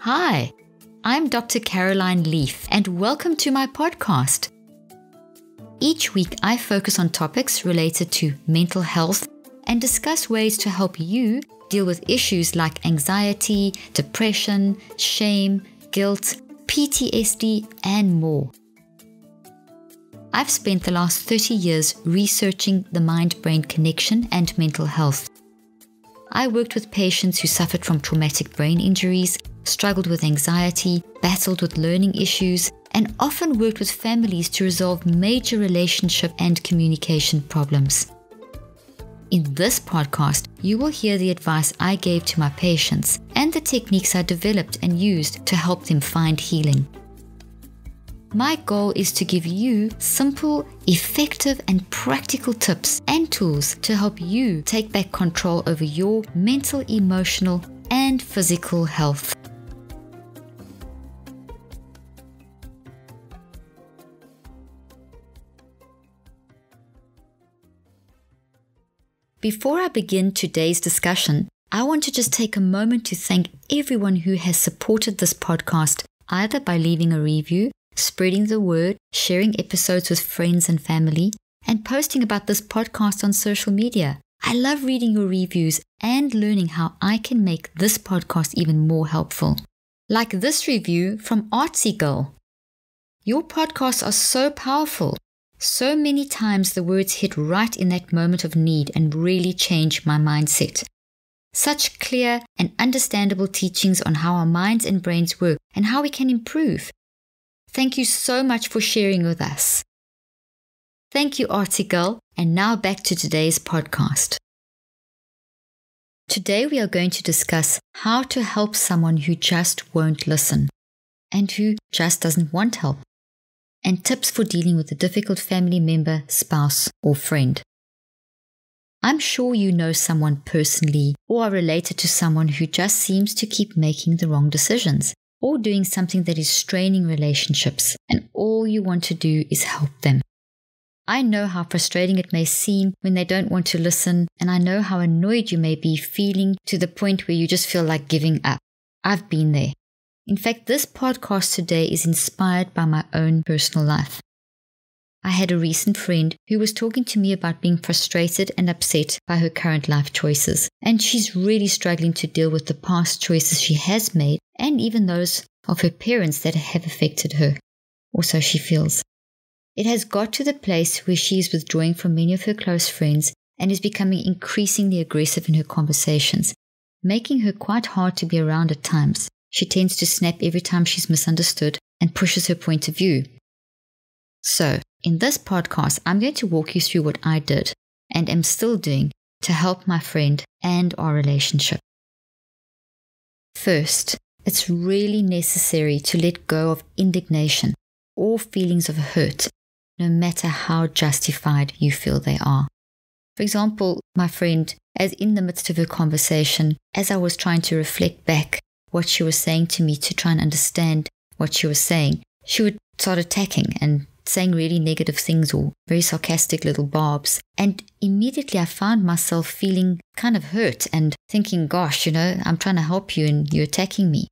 Hi, I'm Dr. Caroline Leaf, and welcome to my podcast. Each week, I focus on topics related to mental health and discuss ways to help you deal with issues like anxiety, depression, shame, guilt, PTSD, and more. I've spent the last 30 years researching the mind-brain connection and mental health. I worked with patients who suffered from traumatic brain injuries, struggled with anxiety, battled with learning issues, and often worked with families to resolve major relationship and communication problems. In this podcast, you will hear the advice I gave to my patients and the techniques I developed and used to help them find healing. My goal is to give you simple, effective, and practical tips and tools to help you take back control over your mental, emotional, and physical health. Before I begin today's discussion, I want to just take a moment to thank everyone who has supported this podcast, either by leaving a review, spreading the word, sharing episodes with friends and family, and posting about this podcast on social media. I love reading your reviews and learning how I can make this podcast even more helpful. Like this review from Artsy Girl. Your podcasts are so powerful. So many times the words hit right in that moment of need and really change my mindset. Such clear and understandable teachings on how our minds and brains work and how we can improve. Thank you so much for sharing with us. Thank you, Artsy Girl, and now back to today's podcast. Today we are going to discuss how to help someone who just won't listen and who just doesn't want help, and tips for dealing with a difficult family member, spouse, or friend. I'm sure you know someone personally or are related to someone who just seems to keep making the wrong decisions or doing something that is straining relationships, and all you want to do is help them. I know how frustrating it may seem when they don't want to listen, and I know how annoyed you may be feeling to the point where you just feel like giving up. I've been there. In fact, this podcast today is inspired by my own personal life. I had a recent friend who was talking to me about being frustrated and upset by her current life choices, and she's really struggling to deal with the past choices she has made and even those of her parents that have affected her, or so she feels. It has got to the place where she is withdrawing from many of her close friends and is becoming increasingly aggressive in her conversations, making her quite hard to be around at times. She tends to snap every time she's misunderstood and pushes her point of view. So, in this podcast, I'm going to walk you through what I did and am still doing to help my friend and our relationship. First, it's really necessary to let go of indignation or feelings of hurt, no matter how justified you feel they are. For example, my friend, as in the midst of her conversation, as I was trying to reflect back what she was saying to me to try and understand what she was saying, she would start attacking and saying really negative things or very sarcastic little barbs. And immediately I found myself feeling kind of hurt and thinking, gosh, I'm trying to help you and you're attacking me.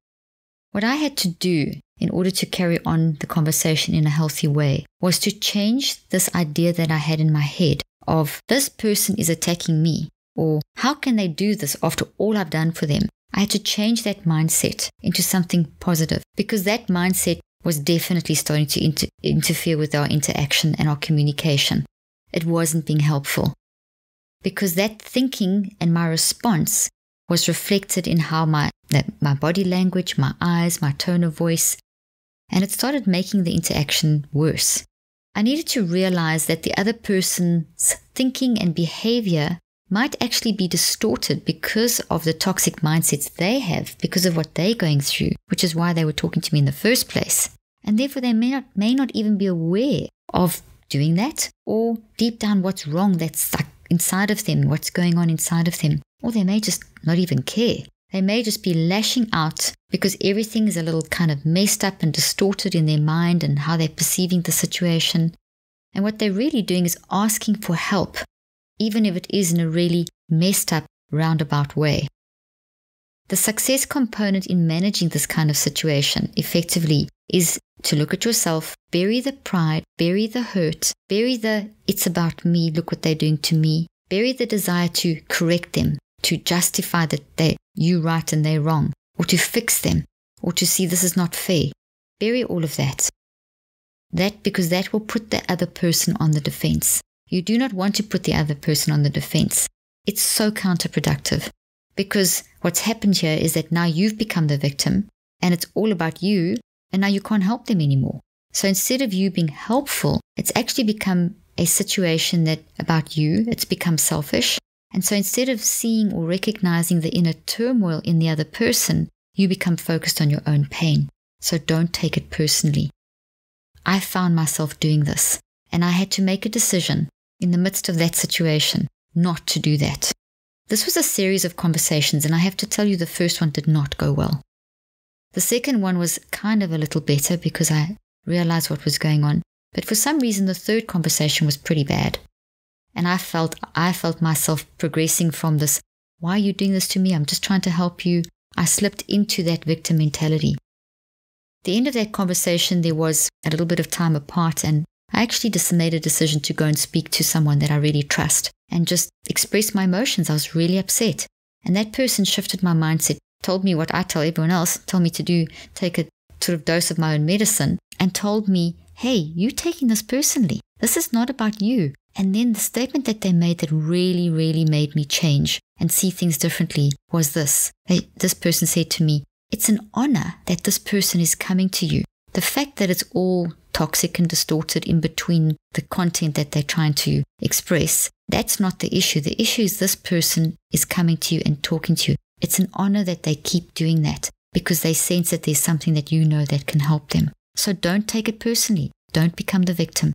What I had to do in order to carry on the conversation in a healthy way was to change this idea that I had in my head of this person is attacking me, or how can they do this after all I've done for them? I had to change that mindset into something positive, because that mindset was definitely starting to interfere with our interaction and our communication. It wasn't being helpful, because that thinking and my response was reflected in how my body language, my eyes, my tone of voice, and it started making the interaction worse. I needed to realize that the other person's thinking and behavior might actually be distorted because of the toxic mindsets they have, because of what they're going through, which is why they were talking to me in the first place. And therefore they may not even be aware of doing that, or deep down what's wrong that's like inside of them, what's going on inside of them. Or they may just not even care. They may just be lashing out because everything is a little kind of messed up and distorted in their mind and how they're perceiving the situation. And what they're really doing is asking for help, even if it is in a really messed up, roundabout way. The success component in managing this kind of situation effectively is to look at yourself, bury the pride, bury the hurt, bury the it's about me, look what they're doing to me, bury the desire to correct them, to justify that you right and they're wrong, or to fix them, or to see this is not fair. Bury all of that. Because that will put the other person on the defense. You do not want to put the other person on the defense. It's so counterproductive, because what's happened here is that now you've become the victim and it's all about you, and now you can't help them anymore. So instead of you being helpful, it's actually become a situation that about you, it's become selfish. And so instead of seeing or recognizing the inner turmoil in the other person, you become focused on your own pain. So don't take it personally. I found myself doing this, and I had to make a decision in the midst of that situation not to do that. This was a series of conversations, and I have to tell you the first one did not go well. The second one was kind of a little better because I realized what was going on, but for some reason the third conversation was pretty bad. And I felt myself progressing from this, why are you doing this to me? I'm just trying to help you. I slipped into that victim mentality. At the end of that conversation, there was a little bit of time apart, and I actually just made a decision to go and speak to someone that I really trust and just express my emotions. I was really upset. And that person shifted my mindset, told me what I tell everyone else, told me to do, take a sort of dose of my own medicine, and told me, hey, you're taking this personally. This is not about you. And then the statement that they made that really, really made me change and see things differently was this. This person said to me, it's an honor that this person is coming to you. The fact that it's all toxic and distorted in between the content that they're trying to express, that's not the issue. The issue is this person is coming to you and talking to you. It's an honor that they keep doing that because they sense that there's something that you know that can help them. So don't take it personally. Don't become the victim.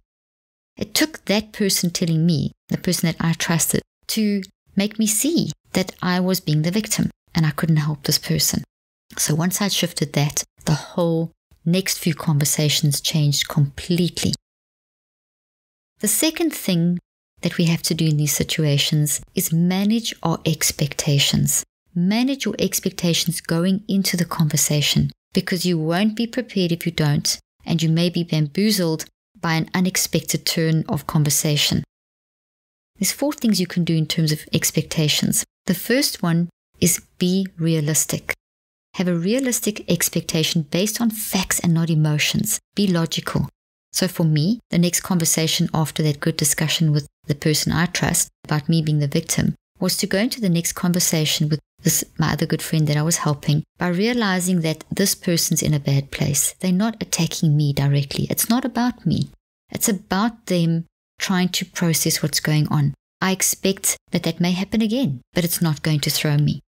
It took that person telling me, the person that I trusted, to make me see that I was being the victim and I couldn't help this person. So once I shifted that, the whole next few conversations changed completely. The second thing that we have to do in these situations is manage our expectations. Manage your expectations going into the conversation, because you won't be prepared if you don't, and you may be bamboozled by an unexpected turn of conversation. There's 4 things you can do in terms of expectations. The first one is be realistic. Have a realistic expectation based on facts and not emotions. Be logical. So for me, the next conversation after that good discussion with the person I trust about me being the victim was to go into the next conversation with my other good friend that I was helping by realizing that this person's in a bad place. They're not attacking me directly. It's not about me. It's about them trying to process what's going on. I expect that may happen again, but it's not going to throw me.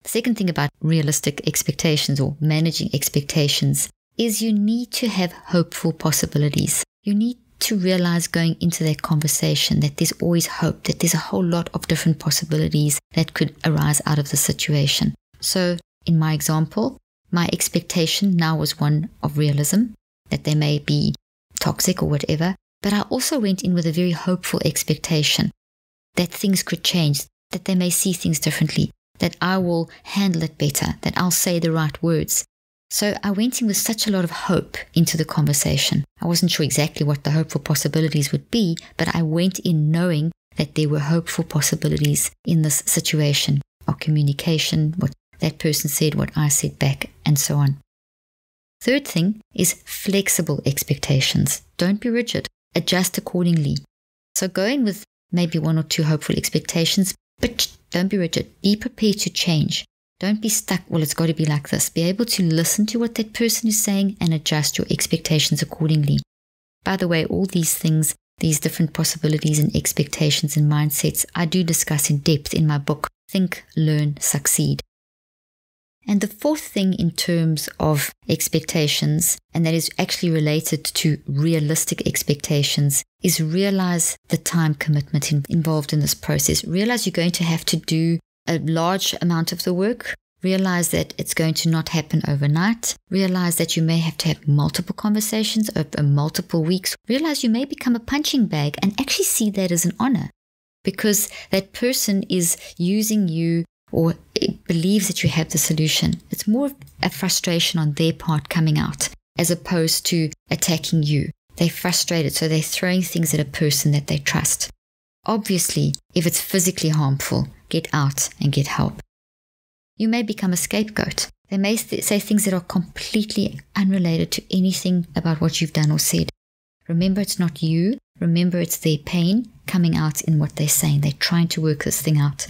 The second thing about realistic expectations or managing expectations is you need to have hopeful possibilities. You need to realize going into that conversation that there's always hope, that there's a whole lot of different possibilities that could arise out of the situation. So in my example, my expectation now was one of realism, that they may be toxic or whatever, but I also went in with a very hopeful expectation that things could change, that they may see things differently, that I will handle it better, that I'll say the right words. So I went in with such a lot of hope into the conversation. I wasn't sure exactly what the hopeful possibilities would be, but I went in knowing that there were hopeful possibilities in this situation of communication, what that person said, what I said back, and so on. Third thing is flexible expectations. Don't be rigid. Adjust accordingly. So go in with maybe 1 or 2 hopeful expectations, but don't be rigid. Be prepared to change. Don't be stuck, well, it's got to be like this. Be able to listen to what that person is saying and adjust your expectations accordingly. By the way, all these things, these different possibilities and expectations and mindsets, I do discuss in depth in my book, Think, Learn, Succeed. And the fourth thing in terms of expectations, and that is actually related to realistic expectations, is realize the time commitment involved in this process. Realize you're going to have to do a large amount of the work. Realize that it's going to not happen overnight. Realize that you may have to have multiple conversations over multiple weeks. Realize you may become a punching bag and actually see that as an honor, because that person is using you or believes that you have the solution. It's more of a frustration on their part coming out as opposed to attacking you. They're frustrated, so they're throwing things at a person that they trust. Obviously, if it's physically harmful, get out and get help. You may become a scapegoat. They may say things that are completely unrelated to anything about what you've done or said. Remember, it's not you. Remember, it's their pain coming out in what they're saying. They're trying to work this thing out.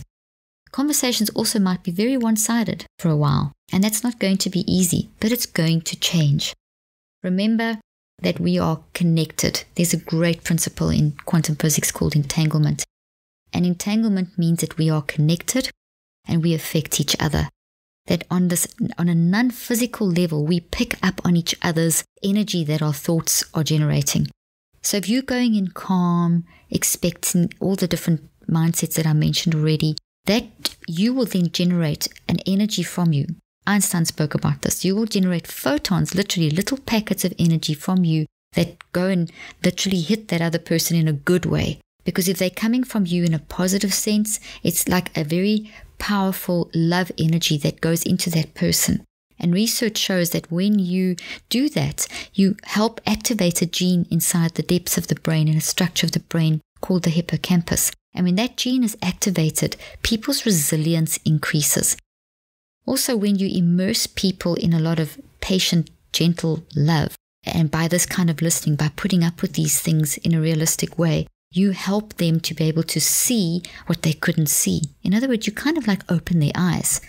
Conversations also might be very one-sided for a while, and that's not going to be easy, but it's going to change. Remember that we are connected. There's a great principle in quantum physics called entanglement. And entanglement means that we are connected and we affect each other. That on a non-physical level, we pick up on each other's energy that our thoughts are generating. So if you're going in calm, expecting all the different mindsets that I mentioned already, that you will then generate an energy from you. Einstein spoke about this. You will generate photons, literally little packets of energy from you that go and literally hit that other person in a good way. Because if they're coming from you in a positive sense, it's like a very powerful love energy that goes into that person. And research shows that when you do that, you help activate a gene inside the depths of the brain, in a structure of the brain called the hippocampus. And when that gene is activated, people's resilience increases. Also, when you immerse people in a lot of patient, gentle love, and by this kind of listening, by putting up with these things in a realistic way, you help them to be able to see what they couldn't see. In other words, you kind of like open their eyes.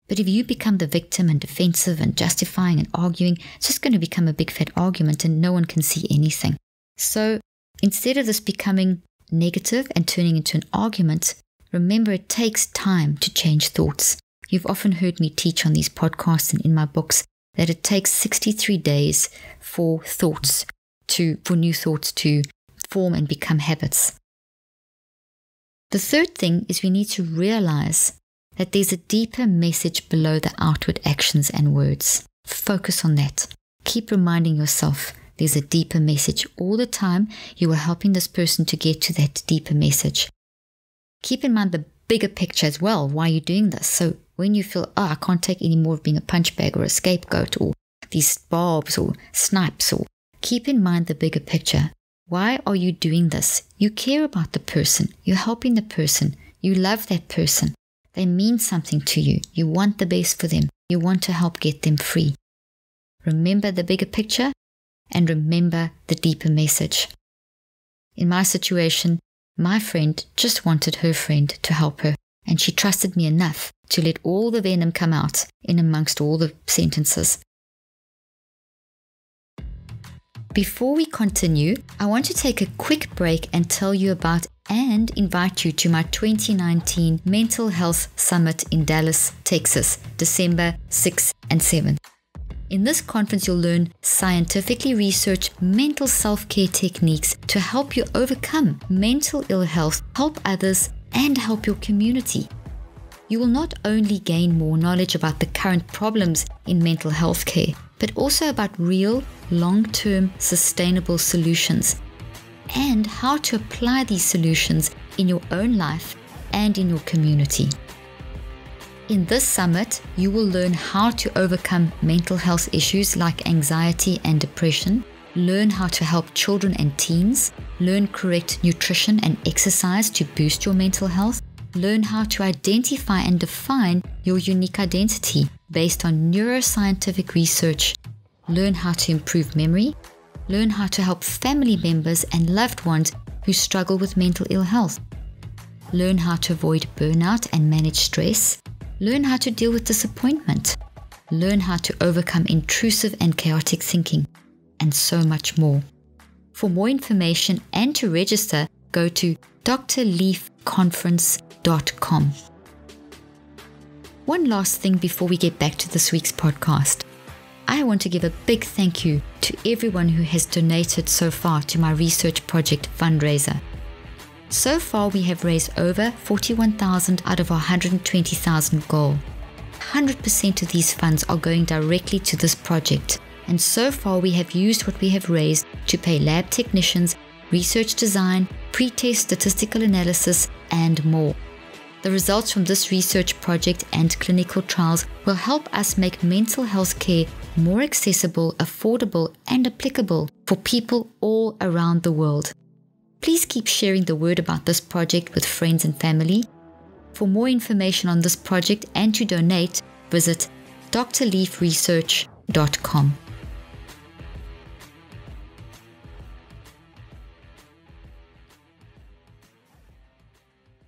But if you become the victim and defensive and justifying and arguing, it's just going to become a big fat argument and no one can see anything. So instead of this becoming negative and turning into an argument, remember it takes time to change thoughts. You've often heard me teach on these podcasts and in my books that it takes 63 days for new thoughts to form and become habits. The third thing is we need to realize that there's a deeper message below the outward actions and words. Focus on that. Keep reminding yourself there's a deeper message. All the time you are helping this person to get to that deeper message. Keep in mind the bigger picture as well, why you're doing this. So when you feel, I can't take any more of being a punch bag or a scapegoat or these barbs or snipes, or keep in mind the bigger picture. Why are you doing this? You care about the person. You're helping the person. You love that person. They mean something to you. You want the best for them. You want to help get them free. Remember the bigger picture and remember the deeper message. In my situation, my friend just wanted her friend to help her, and she trusted me enough to let all the venom come out in amongst all the sentences. Before we continue, I want to take a quick break and tell you about and invite you to my 2019 Mental Health Summit in Dallas, Texas, December 6 and 7. In this conference, you'll learn scientifically researched mental self-care techniques to help you overcome mental ill health, help others, and help your community. You will not only gain more knowledge about the current problems in mental health care, but also about real, long-term, sustainable solutions and how to apply these solutions in your own life and in your community. In this summit, you will learn how to overcome mental health issues like anxiety and depression, learn how to help children and teens, learn correct nutrition and exercise to boost your mental health, learn how to identify and define your unique identity based on neuroscientific research, learn how to improve memory, learn how to help family members and loved ones who struggle with mental ill health, learn how to avoid burnout and manage stress, learn how to deal with disappointment, learn how to overcome intrusive and chaotic thinking, and so much more. For more information and to register, go to drleafconference.com. One last thing before we get back to this week's podcast. I want to give a big thank you to everyone who has donated so far to my research project fundraiser. So far, we have raised over $41,000 out of our $120,000 goal. 100% of these funds are going directly to this project, and so far we have used what we have raised to pay lab technicians, research design, pre-test statistical analysis, and more. The results from this research project and clinical trials will help us make mental health care more accessible, affordable, and applicable for people all around the world. Please keep sharing the word about this project with friends and family. For more information on this project and to donate, visit drleafresearch.com.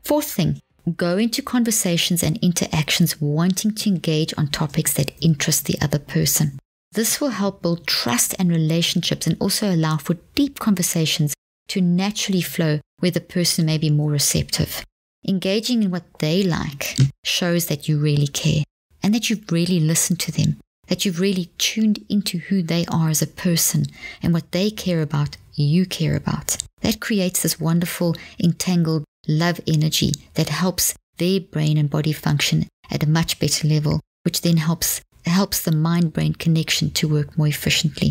Fourth thing, go into conversations and interactions wanting to engage on topics that interest the other person. This will help build trust and relationships and also allow for deep conversations to naturally flow where the person may be more receptive. Engaging in what they like shows that you really care and that you've really listened to them, that you've really tuned into who they are as a person and what they care about, you care about. That creates this wonderful, entangled love energy that helps their brain and body function at a much better level, which then helps the mind-brain connection to work more efficiently.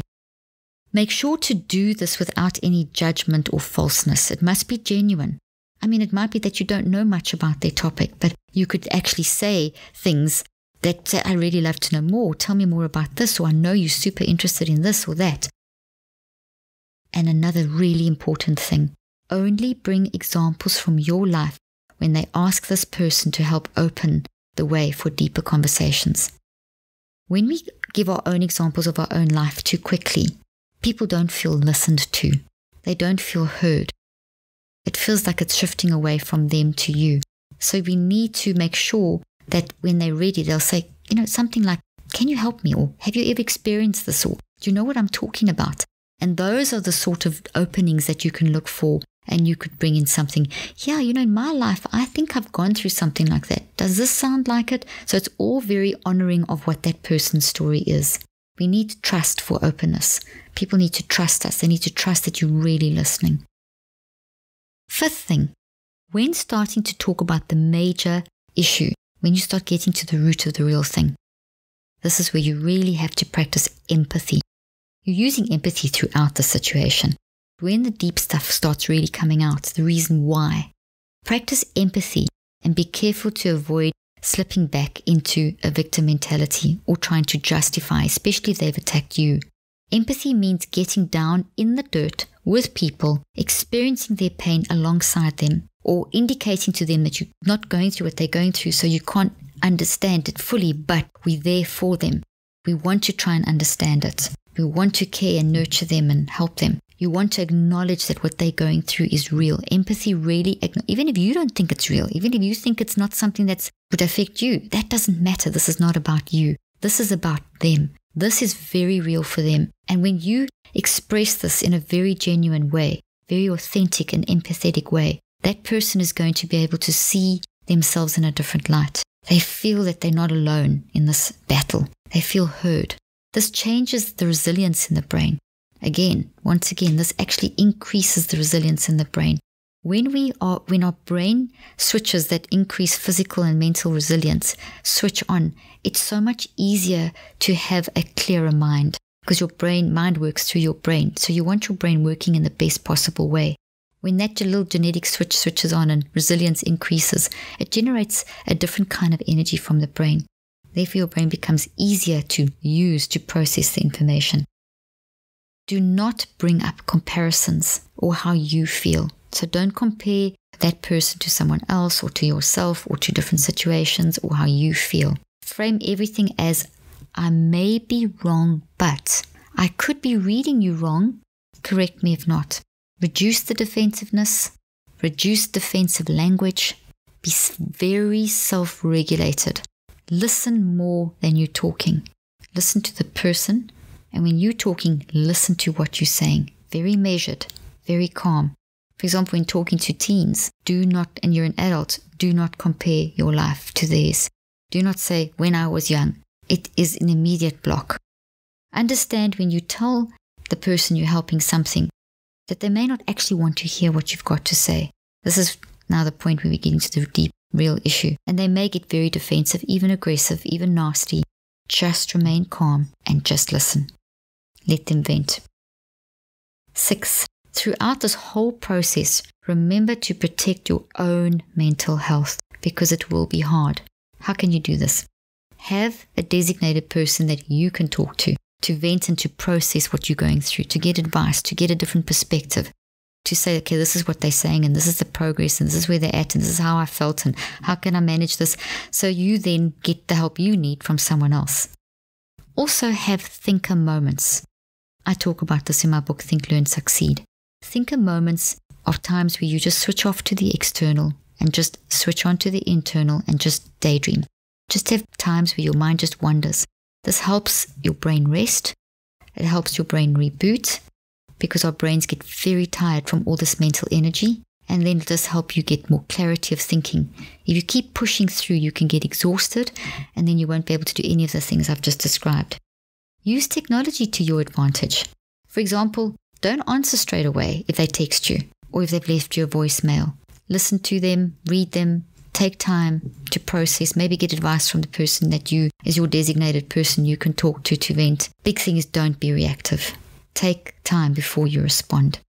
Make sure to do this without any judgment or falseness. It must be genuine. I mean, it might be that you don't know much about their topic, but you could actually say things that I really love to know more. Tell me more about this, or I know you're super interested in this or that. And another really important thing, only bring examples from your life when they ask this person to help open the way for deeper conversations. When we give our own examples of our own life too quickly, people don't feel listened to. They don't feel heard. It feels like it's shifting away from them to you. So we need to make sure that when they're ready, they'll say, something like, can you help me? Or have you ever experienced this? Or do you know what I'm talking about? And those are the sort of openings that you can look for. And you could bring in something, in my life, I think I've gone through something like that. Does this sound like it? So it's all very honoring of what that person's story is. We need trust for openness. People need to trust us. They need to trust that you're really listening. Fifth thing, when starting to talk about the major issue, when you start getting to the root of the real thing, this is where you really have to practice empathy. You're using empathy throughout the situation. When the deep stuff starts really coming out, the reason why, practice empathy and be careful to avoid slipping back into a victim mentality or trying to justify, especially if they've attacked you. Empathy means getting down in the dirt with people, experiencing their pain alongside them, or indicating to them that you're not going through what they're going through, so you can't understand it fully, but we're there for them. We want to try and understand it. We want to care and nurture them and help them. You want to acknowledge that what they're going through is real. Empathy really, even if you don't think it's real, even if you think it's not something that would affect you, that doesn't matter. This is not about you. This is about them. This is very real for them. And when you express this in a very genuine way, very authentic and empathetic way, that person is going to be able to see themselves in a different light. They feel that they're not alone in this battle. They feel heard. This changes the resilience in the brain. Once again, this actually increases the resilience in the brain. When our brain switches that increase physical and mental resilience switch on, it's so much easier to have a clearer mind because your mind works through your brain. So you want your brain working in the best possible way. When that little genetic switch switches on and resilience increases, it generates a different kind of energy from the brain. Therefore, your brain becomes easier to use to process the information. Do not bring up comparisons or how you feel. So don't compare that person to someone else or to yourself or to different situations or how you feel. Frame everything as, I may be wrong, but I could be reading you wrong. Correct me if not. Reduce the defensiveness. Reduce defensive language. Be very self-regulated. Listen more than you're talking. Listen to the person. And when you're talking, listen to what you're saying. Very measured, very calm. For example, when talking to teens, and you're an adult, do not compare your life to theirs. Do not say, when I was young. It is an immediate block. Understand when you tell the person you're helping something, that they may not actually want to hear what you've got to say. This is now the point where we get into the deep, real issue. And they may get very defensive, even aggressive, even nasty. Just remain calm and just listen. Let them vent. 6. Throughout this whole process, remember to protect your own mental health. because it will be hard. How can you do this? Have a designated person that you can talk to vent and to process what you're going through, to get advice, to get a different perspective, to say, okay, this is what they're saying, and this is the progress, and this is where they're at, and this is how I felt, and how can I manage this? So you then get the help you need from someone else. Also have thinker moments. I talk about this in my book, Think, Learn, Succeed. Thinker moments are times where you just switch off to the external and just switch on to the internal and just daydream. Just have times where your mind just wanders. This helps your brain rest. It helps your brain reboot, because our brains get very tired from all this mental energy, and then it does help you get more clarity of thinking. If you keep pushing through, you can get exhausted, and then you won't be able to do any of the things I've just described. Use technology to your advantage. For example, don't answer straight away if they text you, or if they've left you a voicemail. Listen to them, read them, take time to process, maybe get advice from the person that is your designated person you can talk to vent. Big thing is, don't be reactive. Take time before you respond.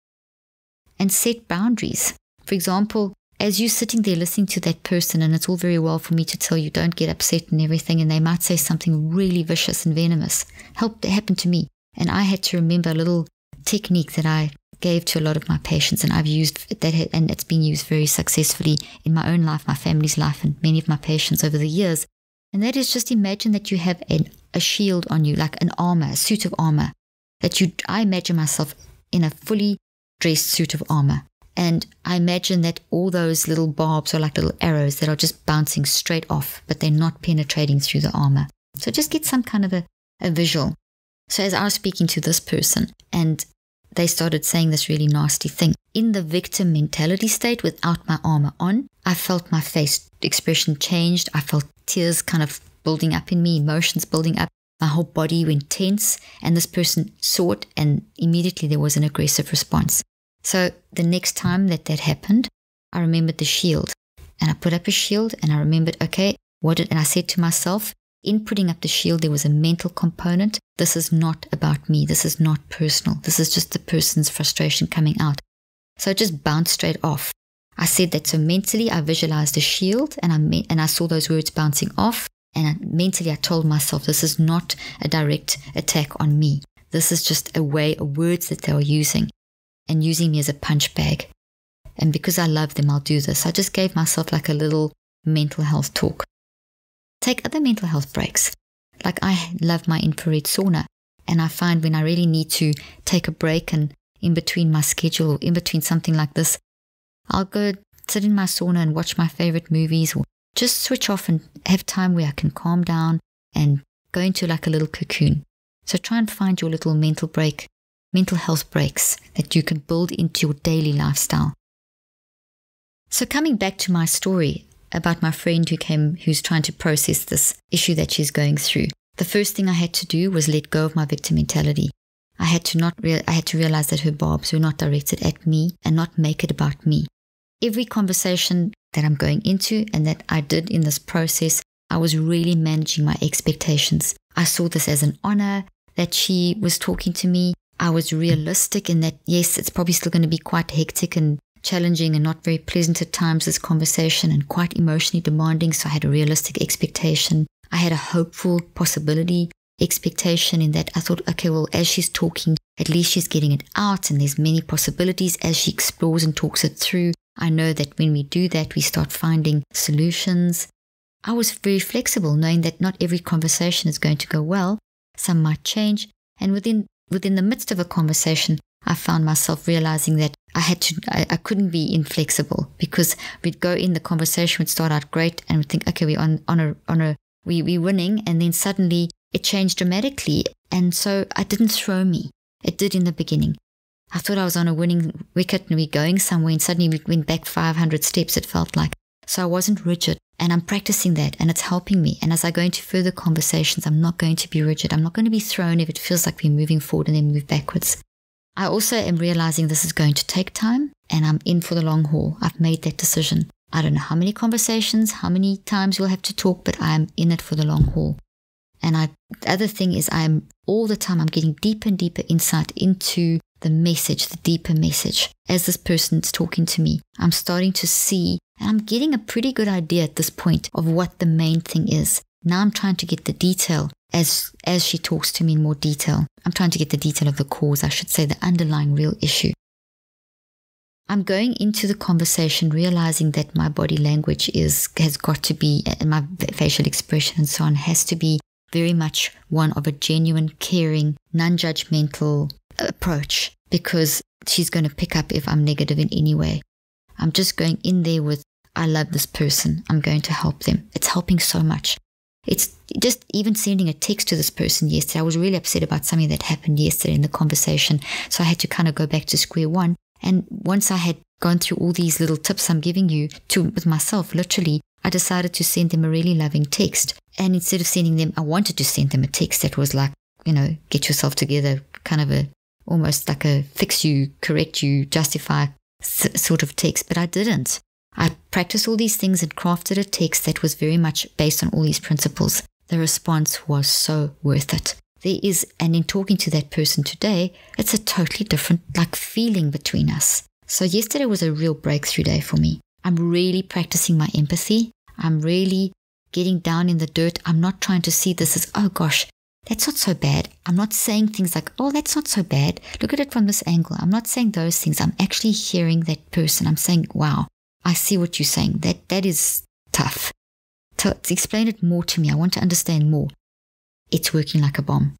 And set boundaries. For example, as you're sitting there listening to that person, and it's all very well for me to tell you don't get upset and everything, and they might say something really vicious and venomous. It happened to me. And I had to remember a little technique that I gave to a lot of my patients, and I've used that, and it's been used very successfully in my own life, my family's life, and many of my patients over the years. And that is, just imagine that you have a shield on you, like an armor, a suit of armor. I imagine myself in a fully dressed suit of armor. And I imagine that all those little barbs are like little arrows that are just bouncing straight off, but they're not penetrating through the armor. So just get some kind of a visual. So as I was speaking to this person, and they started saying this really nasty thing, in the victim mentality state without my armor on, I felt my face expression changed. I felt tears kind of building up in me, emotions building up. My whole body went tense, and this person saw it, and immediately there was an aggressive response. So the next time that happened, I remembered the shield, and I put up a shield, and I remembered, okay, and I said to myself, in putting up the shield, there was a mental component. This is not about me. This is not personal. This is just the person's frustration coming out. So it just bounced straight off. I said that, so mentally I visualized a shield, and I saw those words bouncing off. And mentally I told myself, this is not a direct attack on me. This is just a way of words that they are using, and using me as a punch bag. And because I love them, I'll do this. I just gave myself like a little mental health talk. Take other mental health breaks. Like, I love my infrared sauna, and I find when I really need to take a break, and in between my schedule or in between something like this, I'll go sit in my sauna and watch my favorite movies, or just switch off and have time where I can calm down and go into like a little cocoon. So try and find your little mental health breaks that you can build into your daily lifestyle. So coming back to my story about my friend who's trying to process this issue that she's going through. The first thing I had to do was let go of my victim mentality. I had to realize that her barbs were not directed at me, and not make it about me. Every conversation that I'm going into, and that I did in this process, I was really managing my expectations. I saw this as an honor that she was talking to me. I was realistic in that, yes, it's probably still going to be quite hectic and challenging and not very pleasant at times, this conversation, and quite emotionally demanding. So I had a realistic expectation. I had a hopeful possibility expectation in that I thought, okay, well, as she's talking, at least she's getting it out, and there's many possibilities as she explores and talks it through. I know that when we do that, we start finding solutions. I was very flexible, knowing that not every conversation is going to go well. Some might change. And within the midst of a conversation, I found myself realizing that I couldn't be inflexible, because we'd go in, the conversation would start out great, and we'd think, okay, we're winning, and then suddenly it changed dramatically. And so it didn't throw me. It did in the beginning. I thought I was on a winning wicket and we're going somewhere, and suddenly we went back 500 steps, it felt like. So I wasn't rigid, and I'm practicing that, and it's helping me. And as I go into further conversations, I'm not going to be rigid. I'm not going to be thrown if it feels like we're moving forward and then move backwards. I also am realizing this is going to take time, and I'm in for the long haul. I've made that decision. I don't know how many conversations, how many times we'll have to talk, but I'm in it for the long haul. And the other thing is, all the time I'm getting deeper and deeper insight into the message, the deeper message. As this person's talking to me, I'm starting to see, and I'm getting a pretty good idea at this point of what the main thing is. Now I'm trying to get the detail as she talks to me in more detail. I'm trying to get the detail of the cause, I should say, the underlying real issue. I'm going into the conversation realizing that my body language has got to be, and my facial expression and so on, has to be very much one of a genuine, caring, non-judgmental approach, because she's going to pick up if I'm negative in any way. I'm just going in there with, I love this person. I'm going to help them. It's helping so much. It's just even sending a text to this person yesterday. I was really upset about something that happened yesterday in the conversation. So I had to kind of go back to square one. And once I had gone through all these little tips I'm giving you with myself, literally, I decided to send them a really loving text. And instead of sending them, I wanted to send them a text that was like, get yourself together, kind of almost like a fix you, correct you, justify sort of text, but I didn't. I practiced all these things and crafted a text that was very much based on all these principles. The response was so worth it. There is, and in talking to that person today, it's a totally different feeling between us. So yesterday was a real breakthrough day for me. I'm really practicing my empathy. I'm really getting down in the dirt. I'm not trying to see this as, oh gosh, that's not so bad. I'm not saying things like, oh, that's not so bad. Look at it from this angle. I'm not saying those things. I'm actually hearing that person. I'm saying, wow, I see what you're saying. That is tough. To explain it more to me. I want to understand more. It's working like a bomb.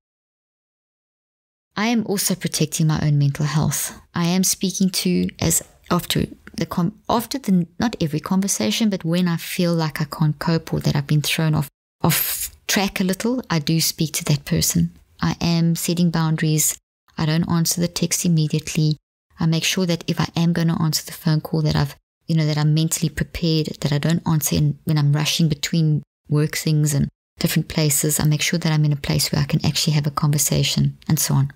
I am also protecting my own mental health. I am speaking to, as after the not every conversation, but when I feel like I can't cope or that I've been thrown off track a little, I do speak to that person. I am setting boundaries. I don't answer the text immediately. I make sure that if I am going to answer the phone call that I'm mentally prepared, that I don't answer when I'm rushing between work things and different places. I make sure that I'm in a place where I can actually have a conversation and so on.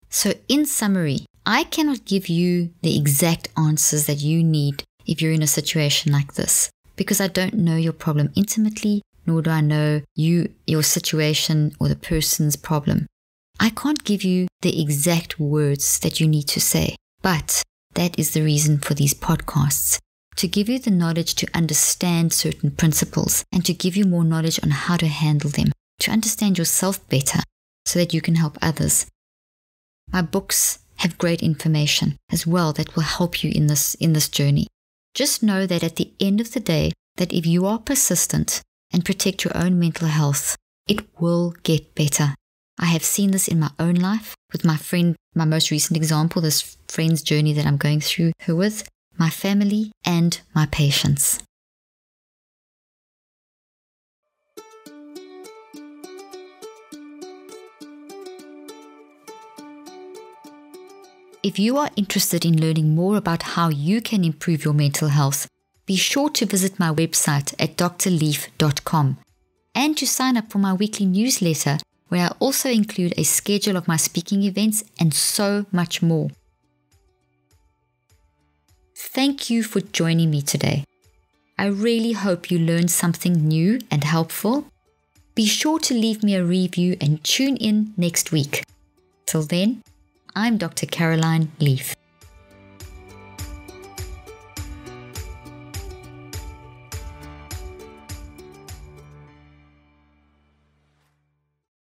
So in summary, I cannot give you the exact answers that you need if you're in a situation like this, because I don't know your problem intimately, nor do I know your situation or the person's problem. I can't give you the exact words that you need to say, but that is the reason for these podcasts, to give you the knowledge to understand certain principles and to give you more knowledge on how to handle them, to understand yourself better so that you can help others. My books have great information as well that will help you in this journey. Just know that at the end of the day, that if you are persistent and protect your own mental health, it will get better. I have seen this in my own life with my friend, my most recent example, this friend's journey that I'm going through her with, my family and my patients. If you are interested in learning more about how you can improve your mental health, be sure to visit my website at drleaf.com and to sign up for my weekly newsletter, where I also include a schedule of my speaking events and so much more. Thank you for joining me today. I really hope you learned something new and helpful. Be sure to leave me a review and tune in next week. Till then, I'm Dr. Caroline Leaf.